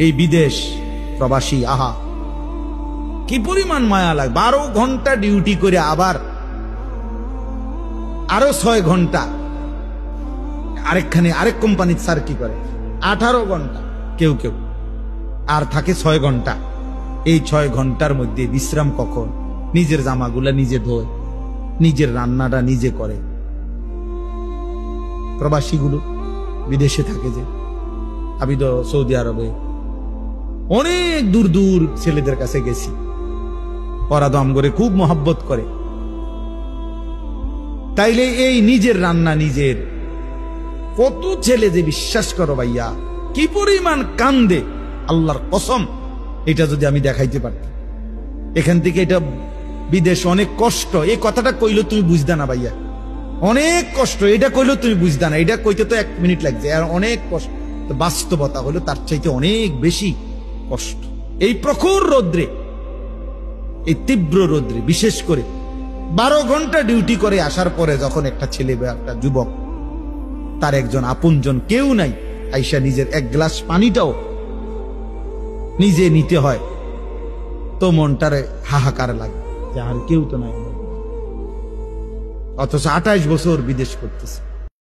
এই বিদেশ প্রবাসী, আহা কি পরিমাণ মায়া লাগে। 12 ঘন্টা ডিউটি করে আবার আরো 6 ঘন্টা আরেক কোম্পানির স্যার কি করে 18 ঘন্টা, কেউ কেউ আর থাকে 6 ঘন্টা। এই 6 ঘন্টার মধ্যে বিশ্রাম কখন? নিজের জামাগুলা নিজে ধোয়, নিজের রান্নাটা নিজে করে। প্রবাসীগুলো বিদেশে থাকে, যে আমি তো সৌদি আরবে অনেক দূর দূর ছেলেদের কাছে গেছি, ওরা দম করে খুব মহব্বত করে। তাইলে এই নিজের রান্না নিজের, কত ছেলে যে বিশ্বাস করো ভাইয়া কি পরিমাণ কান্দে, আল্লাহর কসম এটা যদি আমি দেখাইতে পারতাম। এখান থেকে এটা বিদেশ অনেক কষ্ট, এই কথাটা কইলে তুমি বুঝদা না ভাইয়া, অনেক কষ্ট। এটা কইলেও তুমি বুঝদা না, এটা কইতে তো 1 মিনিট লাগছে, আর অনেক কষ্ট। বাস্তবতা হলো তার চাইতে অনেক বেশি কষ্ট। এই প্রখর রৌদ্রে, এই তীব্র রৌদ্রে, বিশেষ করে 12 ঘন্টা ডিউটি করে আসার পরে যখন একটা ছেলে বা একটা যুবক, তার একজন আপনজন কেউ নাই, আইসা নিজের 1 গ্লাস পানিটাও নিজে নিতে হয়, তো মনটারে হাহাকার লাগে যে আর কেউ তো নাই। অথচ 28 বছর বিদেশ করতেছে।